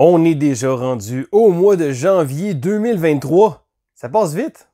On est déjà rendu au mois de janvier 2023. Ça passe vite.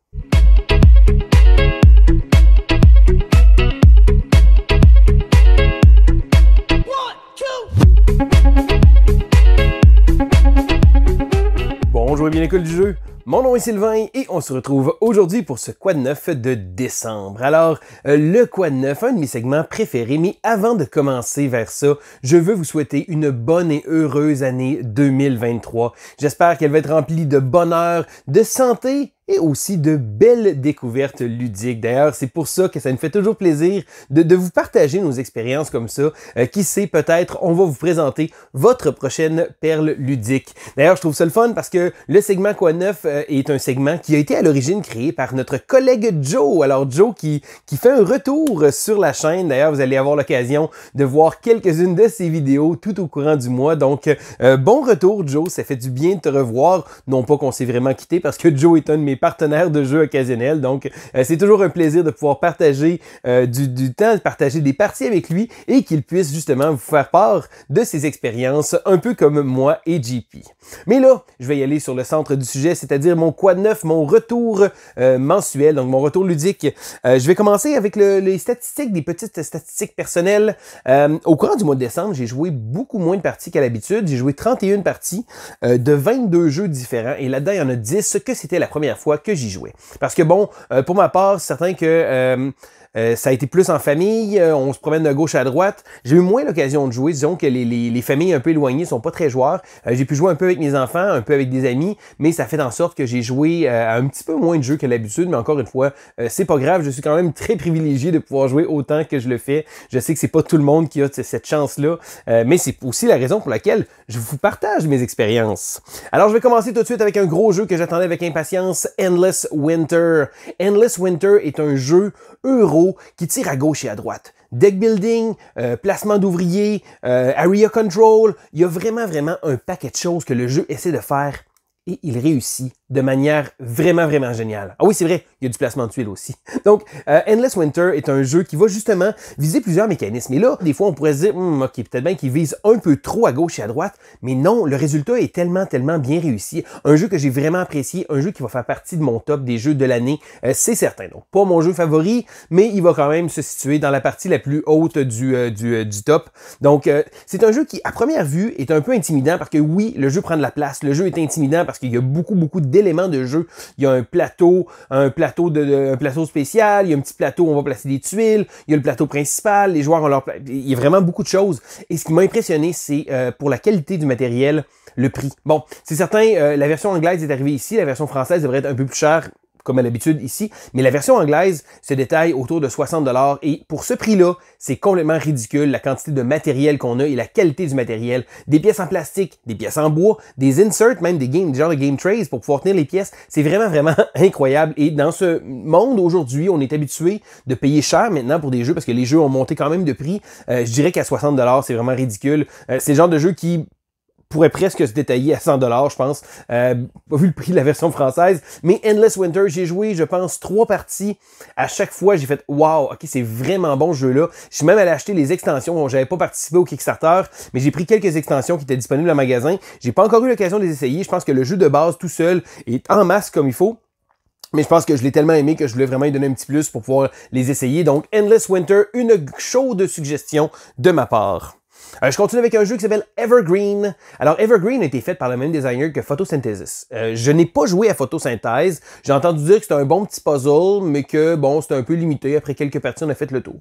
Bonjour et bienvenue à l'école du jeu. Mon nom est Sylvain et on se retrouve aujourd'hui pour ce Quad 9 de décembre. Alors, le Quad 9, un de mes segments préférés, mais avant de commencer vers ça, je veux vous souhaiter une bonne et heureuse année 2023. J'espère qu'elle va être remplie de bonheur, de santé et aussi de belles découvertes ludiques. D'ailleurs, c'est pour ça que ça me fait toujours plaisir de vous partager nos expériences comme ça. Qui sait, peut-être, on va vous présenter votre prochaine perle ludique. D'ailleurs, je trouve ça le fun parce que le segment Quad 9 est un segment qui a été à l'origine créé par notre collègue Joe. Alors, Joe qui fait un retour sur la chaîne. D'ailleurs, vous allez avoir l'occasion de voir quelques-unes de ses vidéos tout au courant du mois. Donc, bon retour, Joe. Ça fait du bien de te revoir. Non pas qu'on s'est vraiment quitté parce que Joe est un de mes partenaires de jeu occasionnels. Donc, c'est toujours un plaisir de pouvoir partager du temps, de partager des parties avec lui et qu'il puisse justement vous faire part de ses expériences, un peu comme moi et JP. Mais là, je vais y aller sur le centre du sujet, c'est-à-dire mon Quad 9, mon retour mensuel, donc mon retour ludique. Je vais commencer avec les statistiques, des petites statistiques personnelles. Au courant du mois de décembre, j'ai joué beaucoup moins de parties qu'à l'habitude. J'ai joué 31 parties de 22 jeux différents et là-dedans, il y en a 10 que c'était la première fois que j'y jouais. Parce que bon, pour ma part, c'est certain que ça a été plus en famille, on se promène de gauche à droite. J'ai eu moins l'occasion de jouer, disons que les familles un peu éloignées sont pas très joueurs. J'ai pu jouer un peu avec mes enfants, un peu avec des amis, mais ça fait en sorte que j'ai joué à un petit peu moins de jeux que l'habitude, mais encore une fois, c'est pas grave, je suis quand même très privilégié de pouvoir jouer autant que je le fais. Je sais que c'est pas tout le monde qui a cette chance-là, mais c'est aussi la raison pour laquelle je vous partage mes expériences. Alors je vais commencer tout de suite avec un gros jeu que j'attendais avec impatience, Endless Winter. Endless Winter est un jeu euro qui tire à gauche et à droite. Deck building, placement d'ouvriers, area control, il y a vraiment un paquet de choses que le jeu essaie de faire et il réussit de manière vraiment géniale. Ah oui, c'est vrai, il y a du placement de tuiles aussi. Donc, Endless Winter est un jeu qui va justement viser plusieurs mécanismes. Et là, des fois, on pourrait se dire, ok, peut-être bien qu'il vise un peu trop à gauche et à droite, mais non, le résultat est tellement bien réussi. Un jeu que j'ai vraiment apprécié, un jeu qui va faire partie de mon top des jeux de l'année, c'est certain. Donc, pas mon jeu favori, mais il va quand même se situer dans la partie la plus haute du top. Donc, c'est un jeu qui, à première vue, est un peu intimidant parce que oui, le jeu prend de la place, le jeu est intimidant parce qu'il y a beaucoup d'éléments de jeu. Il y a un plateau spécial, il y a un petit plateau où on va placer des tuiles, il y a le plateau principal, les joueurs ont leur il y a vraiment beaucoup de choses. Et ce qui m'a impressionné, c'est pour la qualité du matériel, le prix. Bon, c'est certain, la version anglaise est arrivée ici, la version française devrait être un peu plus chère, comme à l'habitude ici, mais la version anglaise se détaille autour de 60$ et pour ce prix-là, c'est complètement ridicule la quantité de matériel qu'on a et la qualité du matériel. Des pièces en plastique, des pièces en bois, des inserts, même des genres de game trays pour pouvoir tenir les pièces, c'est vraiment incroyable et dans ce monde aujourd'hui, on est habitué de payer cher maintenant pour des jeux parce que les jeux ont monté quand même de prix. Je dirais qu'à 60$, c'est vraiment ridicule. C'est le genre de jeu qui pourrait presque se détailler à 100$, je pense, pas vu le prix de la version française, mais Endless Winter, j'ai joué, je pense, 3 parties. À chaque fois, j'ai fait « Wow, ok, c'est vraiment bon ce jeu-là ». Je suis même allé acheter les extensions, dont j'avais pas participé au Kickstarter, mais j'ai pris quelques extensions qui étaient disponibles en magasin. J'ai pas encore eu l'occasion de les essayer. Je pense que le jeu de base, tout seul, est en masse comme il faut. Mais je pense que je l'ai tellement aimé que je voulais vraiment lui donner un petit plus pour pouvoir les essayer. Donc, Endless Winter, une chaude suggestion de ma part. Je continue avec un jeu qui s'appelle Evergreen. Alors, Evergreen a été fait par le même designer que Photosynthesis. Je n'ai pas joué à Photosynthèse. J'ai entendu dire que c'était un bon petit puzzle, mais que, bon, c'était un peu limité. Après quelques parties, on a fait le tour.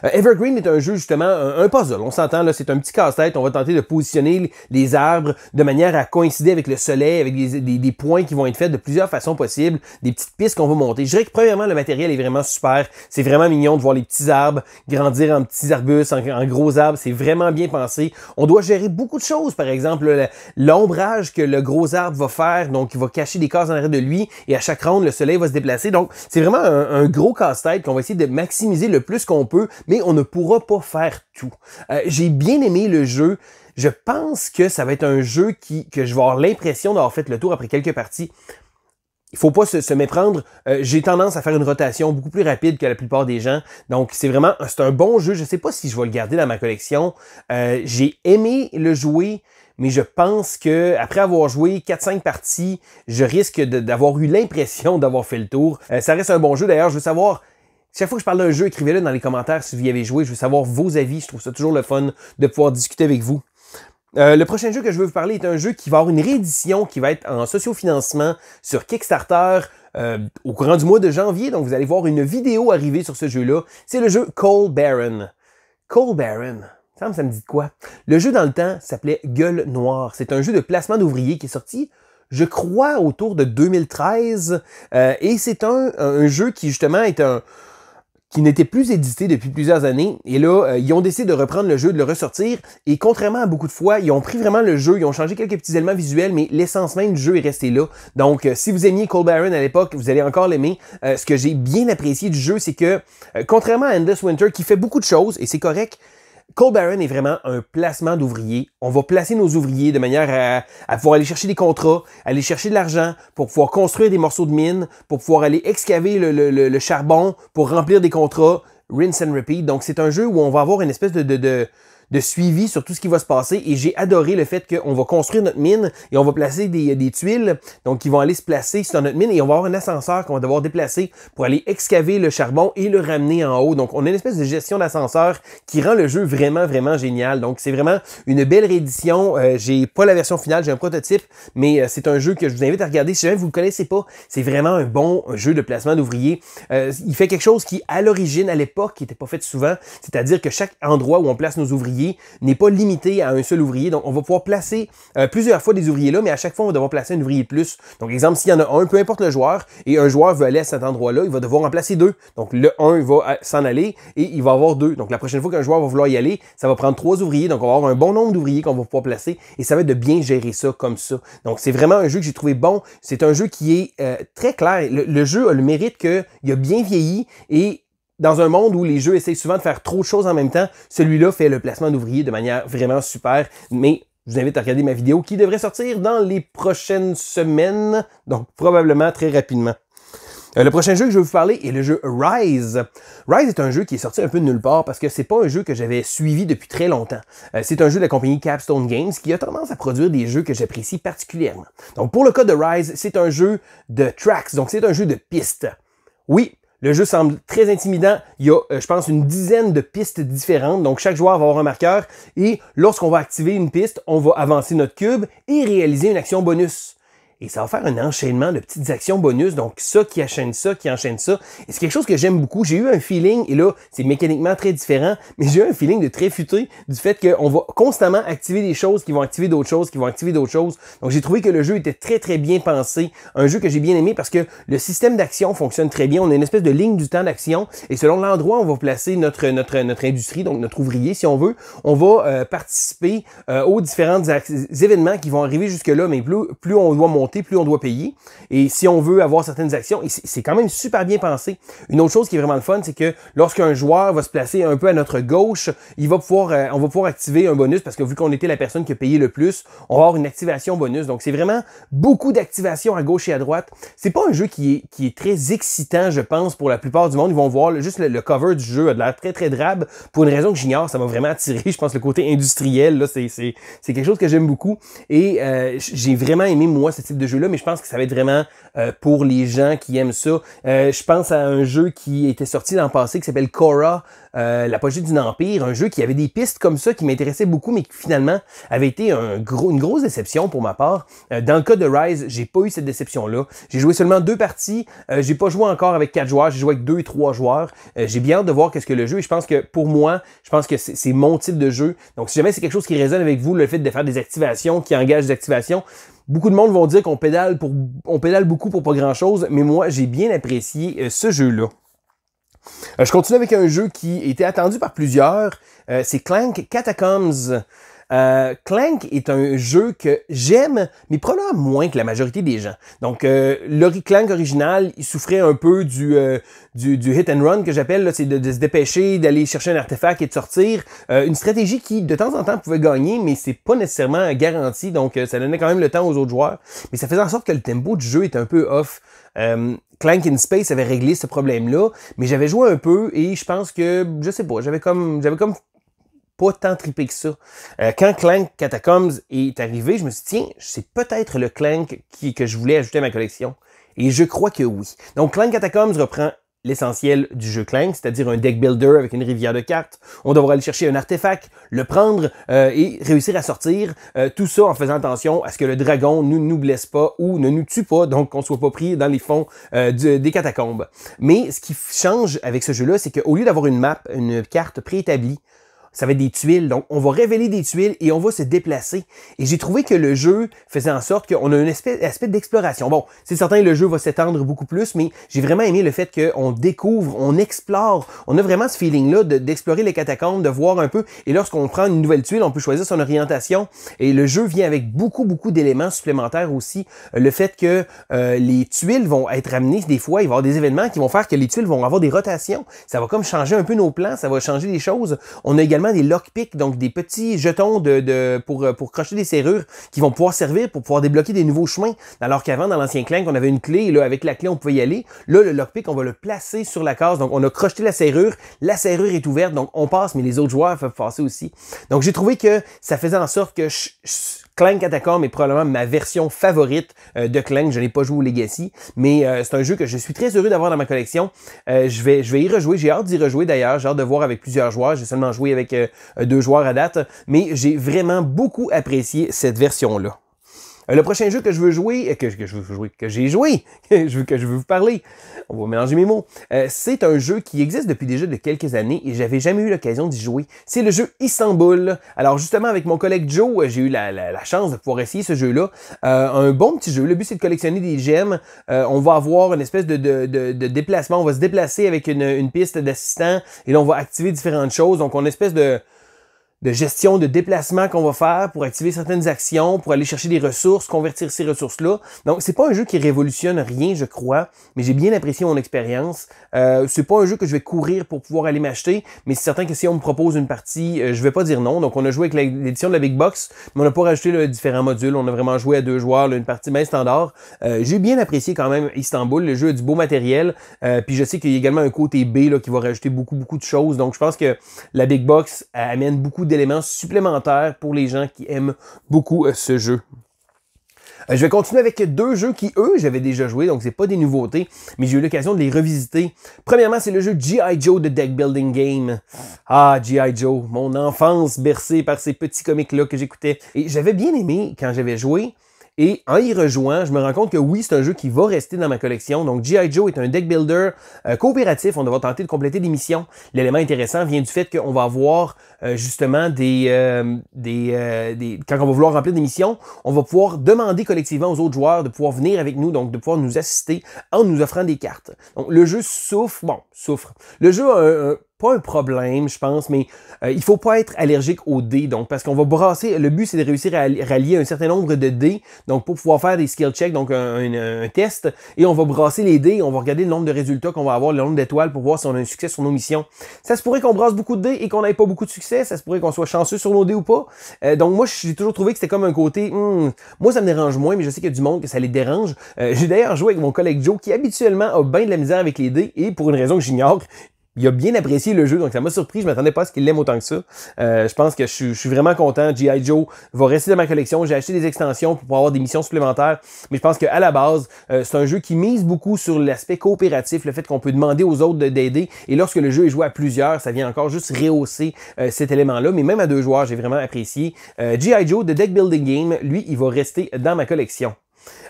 Evergreen est un jeu, justement, un puzzle. On s'entend, là, c'est un petit casse-tête. On va tenter de positionner les arbres de manière à coïncider avec le soleil, avec des points qui vont être faits de plusieurs façons possibles, des petites pistes qu'on va monter. Je dirais que, premièrement, le matériel est vraiment super. C'est vraiment mignon de voir les petits arbres grandir en petits arbustes, en gros arbres. C'est vraiment bien pensé. On doit gérer beaucoup de choses, par exemple l'ombrage que le gros arbre va faire, donc il va cacher des cases en arrière de lui et à chaque ronde, le soleil va se déplacer. Donc, c'est vraiment un gros casse-tête qu'on va essayer de maximiser le plus qu'on peut, mais on ne pourra pas faire tout. J'ai bien aimé le jeu. Je pense que ça va être un jeu que je vais avoir l'impression d'avoir fait le tour après quelques parties. Il faut pas se méprendre. J'ai tendance à faire une rotation beaucoup plus rapide que la plupart des gens. Donc, c'est un bon jeu. Je sais pas si je vais le garder dans ma collection. J'ai aimé le jouer, mais je pense que après avoir joué 4-5 parties, je risque d'avoir eu l'impression d'avoir fait le tour. Ça reste un bon jeu. D'ailleurs, je veux savoir, chaque fois que je parle d'un jeu, écrivez-le dans les commentaires si vous y avez joué. Je veux savoir vos avis. Je trouve ça toujours le fun de pouvoir discuter avec vous. Le prochain jeu que je veux vous parler est un jeu qui va avoir une réédition qui va être en sociofinancement sur Kickstarter au courant du mois de janvier. Donc, vous allez voir une vidéo arriver sur ce jeu-là. C'est le jeu Coal Baron. Coal Baron, ça me dit de quoi? Le jeu dans le temps s'appelait Gueule Noire. C'est un jeu de placement d'ouvriers qui est sorti, je crois, autour de 2013. Et c'est un jeu qui, justement, qui n'était plus édité depuis plusieurs années. Et là, ils ont décidé de reprendre le jeu, de le ressortir. Et contrairement à beaucoup de fois, ils ont pris vraiment le jeu, ils ont changé quelques petits éléments visuels, mais l'essence même du jeu est restée là. Donc, si vous aimiez Coal Baron à l'époque, vous allez encore l'aimer. Ce que j'ai bien apprécié du jeu, c'est que, contrairement à Endless Winter, qui fait beaucoup de choses, et c'est correct, Coal Baron est vraiment un placement d'ouvriers. On va placer nos ouvriers de manière à pouvoir aller chercher des contrats, aller chercher de l'argent pour pouvoir construire des morceaux de mine, pour pouvoir aller excaver le charbon, pour remplir des contrats, rinse and repeat. Donc, c'est un jeu où on va avoir une espèce de suivi sur tout ce qui va se passer et j'ai adoré le fait qu'on va construire notre mine et on va placer des tuiles donc qui vont aller se placer sur notre mine et on va avoir un ascenseur qu'on va devoir déplacer pour aller excaver le charbon et le ramener en haut. Donc on a une espèce de gestion d'ascenseur qui rend le jeu vraiment, vraiment génial. Donc c'est vraiment une belle réédition. J'ai pas la version finale, j'ai un prototype, mais c'est un jeu que je vous invite à regarder. Si jamais vous le connaissez pas, c'est vraiment un bon jeu de placement d'ouvriers. Il fait quelque chose qui, à l'origine, à l'époque, qui n'était pas fait souvent, c'est-à-dire que chaque endroit où on place nos ouvriers n'est pas limité à un seul ouvrier. Donc, on va pouvoir placer plusieurs fois des ouvriers là, mais à chaque fois, on va devoir placer un ouvrier de plus. Donc, exemple, s'il y en a un, peu importe le joueur, et un joueur veut aller à cet endroit-là, il va devoir en placer deux. Donc, le 1 va s'en aller et il va avoir deux. Donc, la prochaine fois qu'un joueur va vouloir y aller, ça va prendre 3 ouvriers. Donc, on va avoir un bon nombre d'ouvriers qu'on va pouvoir placer et ça va être de bien gérer ça comme ça. Donc, c'est vraiment un jeu que j'ai trouvé bon. C'est un jeu qui est très clair. Le jeu a le mérite qu'il a bien vieilli et dans un monde où les jeux essayent souvent de faire trop de choses en même temps, celui-là fait le placement d'ouvriers de manière vraiment super. Mais je vous invite à regarder ma vidéo qui devrait sortir dans les prochaines semaines, donc probablement très rapidement. Le prochain jeu que je vais vous parler est le jeu Rise. Rise est un jeu qui est sorti un peu de nulle part parce que c'est pas un jeu que j'avais suivi depuis très longtemps. C'est un jeu de la compagnie Capstone Games qui a tendance à produire des jeux que j'apprécie particulièrement. Donc pour le cas de Rise, c'est un jeu de tracks, donc c'est un jeu de pistes. Oui, le jeu semble très intimidant. Il y a, je pense, une dizaine de pistes différentes. Donc, chaque joueur va avoir un marqueur. Et lorsqu'on va activer une piste, on va avancer notre cube et réaliser une action bonus. Et ça va faire un enchaînement de petites actions bonus. Donc, ça qui enchaîne ça, qui enchaîne ça. Et c'est quelque chose que j'aime beaucoup. J'ai eu un feeling, et là, c'est mécaniquement très différent, mais j'ai eu un feeling de très futé du fait qu'on va constamment activer des choses qui vont activer d'autres choses, qui vont activer d'autres choses. Donc, j'ai trouvé que le jeu était très, très bien pensé. Un jeu que j'ai bien aimé parce que le système d'action fonctionne très bien. On a une espèce de ligne du temps d'action. Et selon l'endroit où on va placer notre industrie, donc notre ouvrier, si on veut, on va participer aux différents événements qui vont arriver jusque-là, mais plus on doit monter, plus on doit payer. Et si on veut avoir certaines actions, et c'est quand même super bien pensé. Une autre chose qui est vraiment le fun, c'est que lorsqu'un joueur va se placer un peu à notre gauche, on va pouvoir activer un bonus parce que vu qu'on était la personne qui a payé le plus, on va avoir une activation bonus. Donc c'est vraiment beaucoup d'activations à gauche et à droite. C'est pas un jeu qui est très excitant, je pense, pour la plupart du monde. Ils vont voir juste le cover du jeu a l'air très très drabe pour une raison que j'ignore. Ça m'a vraiment attiré. Je pense le côté industriel, là, c'est quelque chose que j'aime beaucoup. Et j'ai vraiment aimé moi ce type de jeu-là, mais je pense que ça va être vraiment pour les gens qui aiment ça. Je pense à un jeu qui était sorti l'an passé qui s'appelle Korra, l'apogée d'un empire, un jeu qui avait des pistes comme ça qui m'intéressaient beaucoup, mais qui finalement avait été une grosse déception pour ma part. Dans le cas de Rise, j'ai pas eu cette déception-là. J'ai joué seulement 2 parties. J'ai pas joué encore avec 4 joueurs, j'ai joué avec 2 et 3 joueurs. J'ai bien hâte de voir qu'est-ce que le jeu. Et je pense que pour moi, je pense que c'est mon type de jeu. Donc si jamais c'est quelque chose qui résonne avec vous, le fait de faire des activations, qui engagent des activations, beaucoup de monde vont dire qu'on pédale beaucoup pour pas grand-chose, mais moi, j'ai bien apprécié ce jeu-là. Je continue avec un jeu qui était attendu par plusieurs. C'est Clank Catacombs. Clank est un jeu que j'aime, mais probablement moins que la majorité des gens. Donc, Clank original, il souffrait un peu du hit and run que j'appelle, c'est de se dépêcher, d'aller chercher un artefact et de sortir. Une stratégie qui, de temps en temps, pouvait gagner, mais c'est pas nécessairement garanti, donc ça donnait quand même le temps aux autres joueurs. Mais ça faisait en sorte que le tempo du jeu était un peu off. Clank in Space avait réglé ce problème-là, mais j'avais joué un peu et je pense que, je sais pas, j'avais comme pas tant trippé que ça. Quand Clank Catacombs est arrivé, je me suis dit, tiens, c'est peut-être le Clank que je voulais ajouter à ma collection. Et je crois que oui. Donc, Clank Catacombs reprend l'essentiel du jeu Clank, c'est-à-dire un deck builder avec une rivière de cartes. On devra aller chercher un artefact, le prendre et réussir à sortir. Tout ça en faisant attention à ce que le dragon ne nous blesse pas ou ne nous tue pas, donc qu'on ne soit pas pris dans les fonds des catacombes. Mais ce qui change avec ce jeu-là, c'est qu'au lieu d'avoir une map, une carte préétablie, ça va être des tuiles. Donc, on va révéler des tuiles et on va se déplacer. Et j'ai trouvé que le jeu faisait en sorte qu'on a un aspect d'exploration. Bon, c'est certain, le jeu va s'étendre beaucoup plus, mais j'ai vraiment aimé le fait qu'on découvre, on explore. On a vraiment ce feeling-là d'explorer les catacombes, de voir un peu. Et lorsqu'on prend une nouvelle tuile, on peut choisir son orientation. Et le jeu vient avec beaucoup d'éléments supplémentaires aussi. Le fait que les tuiles vont être amenées, des fois, il va y avoir des événements qui vont faire que les tuiles vont avoir des rotations. Ça va comme changer un peu nos plans, ça va changer les choses. On a également des lockpicks, donc des petits jetons pour crocheter des serrures qui vont pouvoir servir pour pouvoir débloquer des nouveaux chemins. Alors qu'avant, dans l'ancien Clank, on avait une clé, et là, avec la clé, on pouvait y aller. Là, le lockpick, on va le placer sur la case. Donc, on a crocheté la serrure est ouverte, donc on passe, mais les autres joueurs peuvent passer aussi. Donc, j'ai trouvé que ça faisait en sorte que Clank Catacombs est probablement ma version favorite de Clank. Je n'ai pas joué au Legacy, mais c'est un jeu que je suis très heureux d'avoir dans ma collection. Je vais y rejouer. J'ai hâte d'y rejouer d'ailleurs. J'ai hâte de voir avec plusieurs joueurs. J'ai seulement joué avec 2 joueurs à date, mais j'ai vraiment beaucoup apprécié cette version-là. Le prochain jeu que je veux jouer, que j'ai joué, que je veux vous parler, on va mélanger mes mots, c'est un jeu qui existe depuis déjà de quelques années et j'avais jamais eu l'occasion d'y jouer. C'est le jeu Istanbul. Alors justement, avec mon collègue Joe, j'ai eu la chance de pouvoir essayer ce jeu-là. Un bon petit jeu. Le but, c'est de collectionner des gemmes. On va avoir une espèce de déplacement. On va se déplacer avec une piste d'assistant et là, on va activer différentes choses. Donc, on a une espèce de gestion de déplacement qu'on va faire pour activer certaines actions, pour aller chercher des ressources, convertir ces ressources-là. Donc, c'est pas un jeu qui révolutionne rien, je crois, mais j'ai bien apprécié mon expérience. C'est pas un jeu que je vais courir pour pouvoir aller m'acheter, mais c'est certain que si on me propose une partie, je vais pas dire non. Donc, on a joué avec l'édition de la Big Box, mais on n'a pas rajouté différents modules. On a vraiment joué à 2 joueurs, une partie bien standard. J'ai bien apprécié quand même Istanbul. Le jeu a du beau matériel. Puis je sais qu'il y a également un côté B là, qui va rajouter beaucoup de choses. Donc, je pense que la Big Box amène beaucoup d'éléments supplémentaires pour les gens qui aiment beaucoup ce jeu. Je vais continuer avec 2 jeux qui, eux, j'avais déjà joué, donc c'est pas des nouveautés, mais j'ai eu l'occasion de les revisiter. Premièrement, c'est le jeu G.I. Joe The Deck Building Game. Ah, G.I. Joe, mon enfance bercée par ces petits comics-là que j'écoutais. Et j'avais bien aimé quand j'avais joué. Et en y rejoignant, je me rends compte que oui, c'est un jeu qui va rester dans ma collection. Donc, G.I. Joe est un deck builder coopératif. On va tenter de compléter des missions. L'élément intéressant vient du fait qu'on va avoir justement quand on va vouloir remplir des missions, on va pouvoir demander collectivement aux autres joueurs de pouvoir venir avec nous, donc de pouvoir nous assister en nous offrant des cartes. Donc, le jeu souffre. Le jeu a pas un problème, je pense, mais il faut pas être allergique aux dés. Donc, parce qu'on va brasser, le but, c'est de réussir à rallier un certain nombre de dés, donc pour pouvoir faire des skill checks, donc un test, et on va brasser les dés, on va regarder le nombre de résultats qu'on va avoir, le nombre d'étoiles pour voir si on a un succès sur nos missions. Ça se pourrait qu'on brasse beaucoup de dés et qu'on n'ait pas beaucoup de succès, ça se pourrait qu'on soit chanceux sur nos dés ou pas. Donc, moi, j'ai toujours trouvé que c'était comme un côté, moi, ça me dérange moins, mais je sais qu'il y a du monde que ça les dérange. J'ai d'ailleurs joué avec mon collègue Joe, qui habituellement a bien de la misère avec les dés, et pour une raison que j'ignore, il a bien apprécié le jeu, donc ça m'a surpris. Je m'attendais pas à ce qu'il l'aime autant que ça. Je pense que je suis vraiment content. G.I. Joe va rester dans ma collection. J'ai acheté des extensions pour pouvoir avoir des missions supplémentaires. Mais je pense qu'à la base, c'est un jeu qui mise beaucoup sur l'aspect coopératif, le fait qu'on peut demander aux autres d'aider. Et lorsque le jeu est joué à plusieurs, ça vient encore juste rehausser cet élément-là. Mais même à 2 joueurs, j'ai vraiment apprécié. G.I. Joe, The Deck Building Game, lui, il va rester dans ma collection.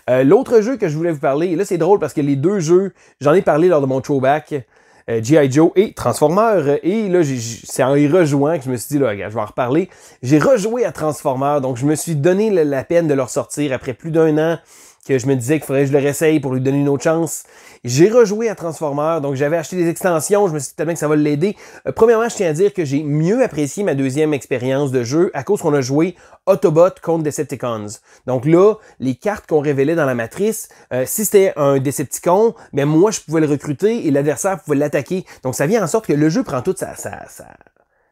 L'autre jeu que je voulais vous parler, et là c'est drôle parce que les 2 jeux, j'en ai parlé lors de mon throwback, G.I. Joe et Transformers. Et là, c'est en y rejoignant que je me suis dit, là, regarde, je vais en reparler. J'ai rejoué à Transformers, donc je me suis donné la peine de le ressortir après plus d'1 an que je me disais qu'il faudrait que je le réessaye pour lui donner une autre chance. J'ai rejoué à Transformers, donc j'avais acheté des extensions, je me suis dit tellement que ça va l'aider. Premièrement, je tiens à dire que j'ai mieux apprécié ma 2e expérience de jeu à cause qu'on a joué Autobot contre Decepticons. Donc là, les cartes qu'on révélait dans la matrice, si c'était un Decepticon, ben moi je pouvais le recruter et l'adversaire pouvait l'attaquer. Donc ça vient en sorte que le jeu prend toute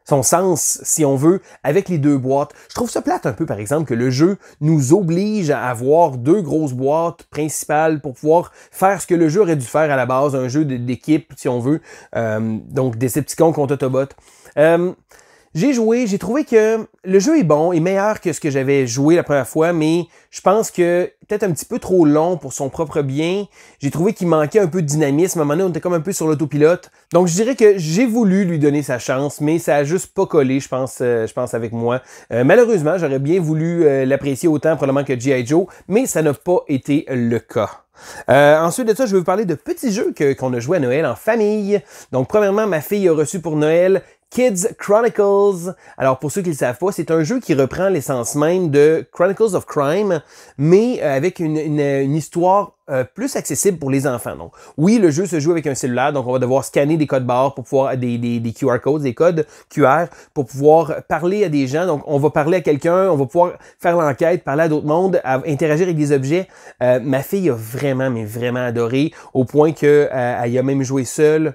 son sens, si on veut, avec les 2 boîtes. Je trouve ça plate un peu, par exemple, que le jeu nous oblige à avoir 2 grosses boîtes principales pour pouvoir faire ce que le jeu aurait dû faire à la base, un jeu d'équipe, si on veut. Donc, Decepticons contre Autobot. J'ai joué, j'ai trouvé que le jeu est bon, est meilleur que ce que j'avais joué la première fois, mais je pense que peut-être un petit peu trop long pour son propre bien. J'ai trouvé qu'il manquait un peu de dynamisme. À un moment donné, on était comme un peu sur l'autopilote. Donc, je dirais que j'ai voulu lui donner sa chance, mais ça a juste pas collé, je pense avec moi. Malheureusement, j'aurais bien voulu l'apprécier autant probablement que G.I. Joe, mais ça n'a pas été le cas. Ensuite de ça, je vais vous parler de petits jeux qu'on a joués à Noël en famille. Donc, premièrement, ma fille a reçu pour Noël Kids Chronicles. Alors, pour ceux qui ne le savent pas, c'est un jeu qui reprend l'essence même de Chronicles of Crime, mais avec une histoire plus accessible pour les enfants. Donc, oui, le jeu se joue avec un cellulaire, donc on va devoir scanner des codes barres pour pouvoir, des QR codes, des codes QR pour pouvoir parler à des gens. Donc, on va parler à quelqu'un, on va pouvoir faire l'enquête, parler à d'autres mondes, interagir avec des objets. Ma fille a vraiment, mais vraiment adoré, au point qu'elle y a même joué seule.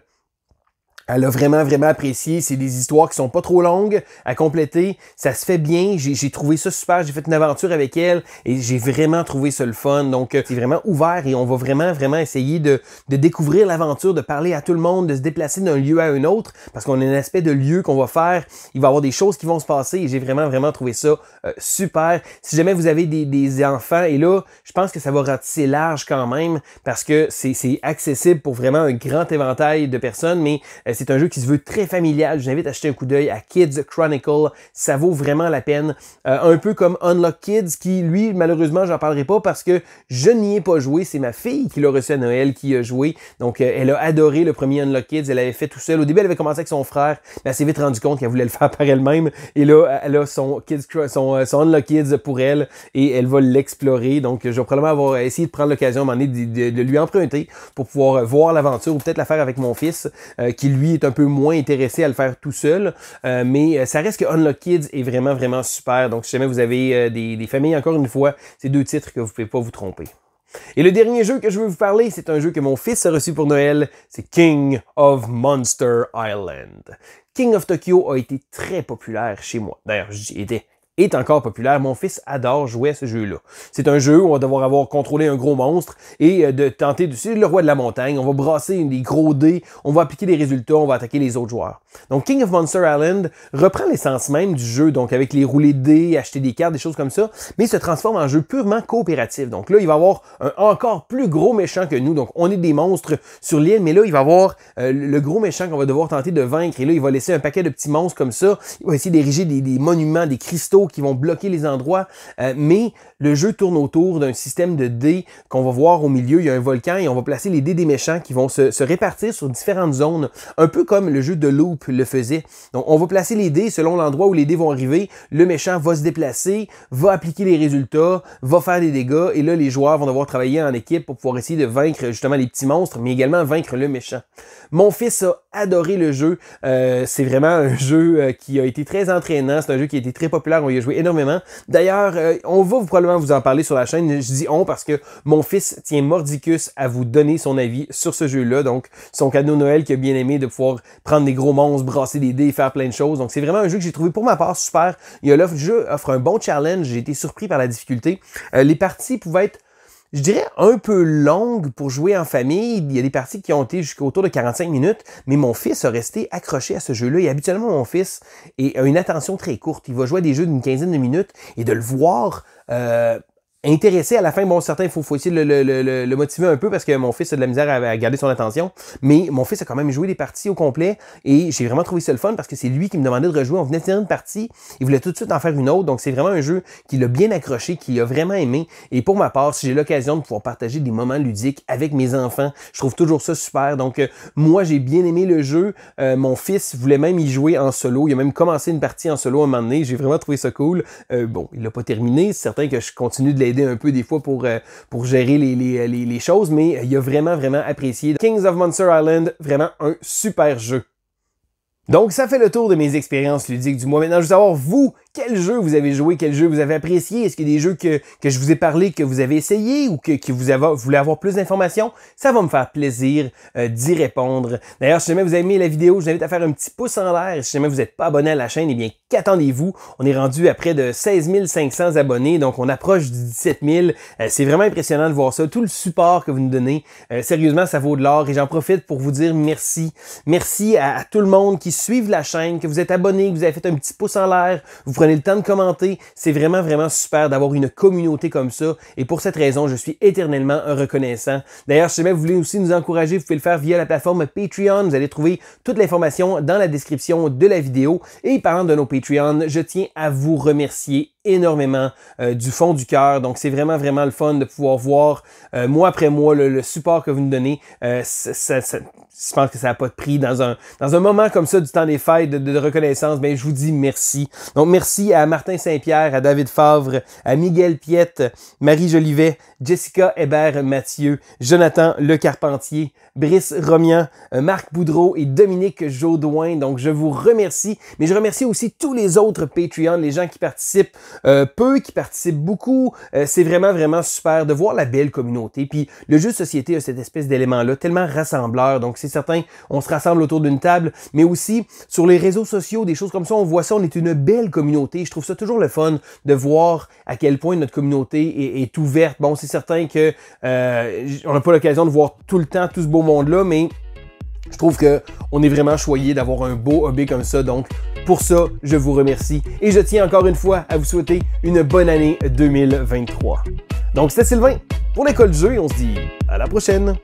Elle a vraiment, vraiment apprécié. C'est des histoires qui sont pas trop longues à compléter. Ça se fait bien. J'ai trouvé ça super. J'ai fait une aventure avec elle et j'ai vraiment trouvé ça le fun. Donc, c'est vraiment ouvert et on va vraiment, vraiment essayer de découvrir l'aventure, de parler à tout le monde, de se déplacer d'un lieu à un autre parce qu'on a un aspect de lieu qu'on va faire. Il va y avoir des choses qui vont se passer et j'ai vraiment, vraiment trouvé ça super. Si jamais vous avez des enfants, et là, je pense que ça va ratisser large quand même parce que c'est accessible pour vraiment un grand éventail de personnes, mais c'est un jeu qui se veut très familial. Je vous invite à jeter un coup d'œil à Kids Chronicle. Ça vaut vraiment la peine. Un peu comme Unlock Kids, qui, lui, malheureusement, j'en parlerai pas parce que je n'y ai pas joué. C'est ma fille qui l'a reçu à Noël qui a joué. Donc, elle a adoré le premier Unlock Kids. Elle l'avait fait tout seul. Au début, elle avait commencé avec son frère, mais elle s'est vite rendue compte qu'elle voulait le faire par elle-même. Et là, elle a son Unlock Kids pour elle et elle va l'explorer. Donc, je vais probablement avoir essayé de prendre l'occasion à un moment donné de lui emprunter pour pouvoir voir l'aventure ou peut-être la faire avec mon fils, qui lui est un peu moins intéressé à le faire tout seul, mais ça reste que Unlock Kids est vraiment, vraiment super. Donc, si jamais vous avez des familles, encore une fois, c'est 2 titres que vous ne pouvez pas vous tromper. Et le dernier jeu que je veux vous parler, c'est un jeu que mon fils a reçu pour Noël, c'est King of Monster Island. King of Tokyo a été très populaire chez moi. D'ailleurs, j'y étais. Est encore populaire. Mon fils adore jouer à ce jeu-là. C'est un jeu où on va devoir avoir contrôlé un gros monstre et de tenter de... C'est le roi de la montagne. On va brasser des gros dés, on va appliquer des résultats, on va attaquer les autres joueurs. Donc, King of Monster Island reprend l'essence même du jeu, donc avec les roulés de dés, acheter des cartes, des choses comme ça, mais se transforme en jeu purement coopératif. Donc là, il va y avoir un encore plus gros méchant que nous. Donc, on est des monstres sur l'île, mais là, il va y avoir le gros méchant qu'on va devoir tenter de vaincre. Et là, il va laisser un paquet de petits monstres comme ça. Il va essayer d'ériger des monuments, des cristaux qui vont bloquer les endroits, mais le jeu tourne autour d'un système de dés qu'on va voir au milieu. Il y a un volcan et on va placer les dés des méchants qui vont se répartir sur différentes zones, un peu comme le jeu de Loop le faisait. Donc, on va placer les dés selon l'endroit où les dés vont arriver. Le méchant va se déplacer, va appliquer les résultats, va faire des dégâts et là, les joueurs vont devoir travailler en équipe pour pouvoir essayer de vaincre justement les petits monstres, mais également vaincre le méchant. Mon fils a adoré le jeu. C'est vraiment un jeu qui a été très entraînant. C'est un jeu qui a été très populaire. On y a joué énormément. D'ailleurs, on va probablement vous en parler sur la chaîne. Je dis on parce que mon fils tient mordicus à vous donner son avis sur ce jeu-là. Donc, son cadeau Noël qu'il a bien aimé de pouvoir prendre des gros monstres, brasser des dés et faire plein de choses. Donc, c'est vraiment un jeu que j'ai trouvé pour ma part super. Le jeu offre un bon challenge. J'ai été surpris par la difficulté. Les parties pouvaient être, je dirais, un peu longue pour jouer en famille. Il y a des parties qui ont été jusqu'autour de 45 minutes, mais mon fils a resté accroché à ce jeu-là. Et habituellement, mon fils a une attention très courte. Il va jouer à des jeux d'une quinzaine de minutes et de le voir intéressé à la fin. Bon, certains, il faut essayer de le motiver un peu parce que mon fils a de la misère à garder son attention. Mais mon fils a quand même joué des parties au complet et j'ai vraiment trouvé ça le fun parce que c'est lui qui me demandait de rejouer. On venait de finir une partie, il voulait tout de suite en faire une autre. Donc, c'est vraiment un jeu qui l'a bien accroché, qui a vraiment aimé. Et pour ma part, si j'ai l'occasion de pouvoir partager des moments ludiques avec mes enfants, je trouve toujours ça super. Donc, moi, j'ai bien aimé le jeu. Mon fils voulait même y jouer en solo. Il a même commencé une partie en solo à un moment donné. J'ai vraiment trouvé ça cool. Bon, il l'a pas terminé. C'est certain que je continue de l'aider un peu des fois pour gérer les choses, mais il a vraiment, vraiment apprécié. Kings of Monster Island, vraiment un super jeu. Donc, ça fait le tour de mes expériences ludiques du mois. Maintenant, je veux savoir, vous, quel jeu vous avez joué, quel jeu vous avez apprécié. Est-ce qu'il y a des jeux que je vous ai parlé, que vous avez essayé ou que vous voulez avoir plus d'informations? Ça va me faire plaisir d'y répondre. D'ailleurs, si jamais vous avez aimé la vidéo, je vous invite à faire un petit pouce en l'air. Si jamais vous n'êtes pas abonné à la chaîne, eh bien, qu'attendez-vous? On est rendu à près de 16 500 abonnés, donc on approche du 17 000. C'est vraiment impressionnant de voir ça. Tout le support que vous nous donnez, sérieusement, ça vaut de l'or et j'en profite pour vous dire merci. Merci à tout le monde qui suit la chaîne, que vous êtes abonné, que vous avez fait un petit pouce en l'air, vous prenez le temps de commenter. C'est vraiment, vraiment super d'avoir une communauté comme ça et pour cette raison, je suis éternellement reconnaissant. D'ailleurs, si jamais vous voulez aussi nous encourager, vous pouvez le faire via la plateforme Patreon. Vous allez trouver toute l'information dans la description de la vidéo. Et parlant de nos Patreons, je tiens à vous remercier énormément du fond du cœur. Donc, c'est vraiment, vraiment le fun de pouvoir voir mois après mois le support que vous nous donnez. Je pense que ça n'a pas de prix. Dans un moment comme ça, du temps des fêtes, de reconnaissance, bien, je vous dis merci. Donc, merci à Martin Saint-Pierre, à David Favre, à Miguel Piette, Marie Jolivet, Jessica Hébert-Mathieu, Jonathan Le Carpentier, Brice Romian, Marc Boudreau et Dominique Jaudoin. Donc, je vous remercie. Mais je remercie aussi tous les autres Patreons, les gens qui participent peu, qui participent beaucoup. C'est vraiment, vraiment super de voir la belle communauté. Puis, le jeu de société a cette espèce d'élément-là tellement rassembleur. Donc, c'est certain, on se rassemble autour d'une table, mais aussi sur les réseaux sociaux, des choses comme ça, on voit ça, on est une belle communauté. Je trouve ça toujours le fun de voir à quel point notre communauté est ouverte. Bon, c'est certain que on n'a pas l'occasion de voir tout le temps tout ce beau monde-là, mais je trouve qu'on est vraiment choyé d'avoir un beau hobby comme ça. Donc, pour ça, je vous remercie. Et je tiens encore une fois à vous souhaiter une bonne année 2023. Donc, c'était Sylvain pour l'École du jeu et on se dit à la prochaine!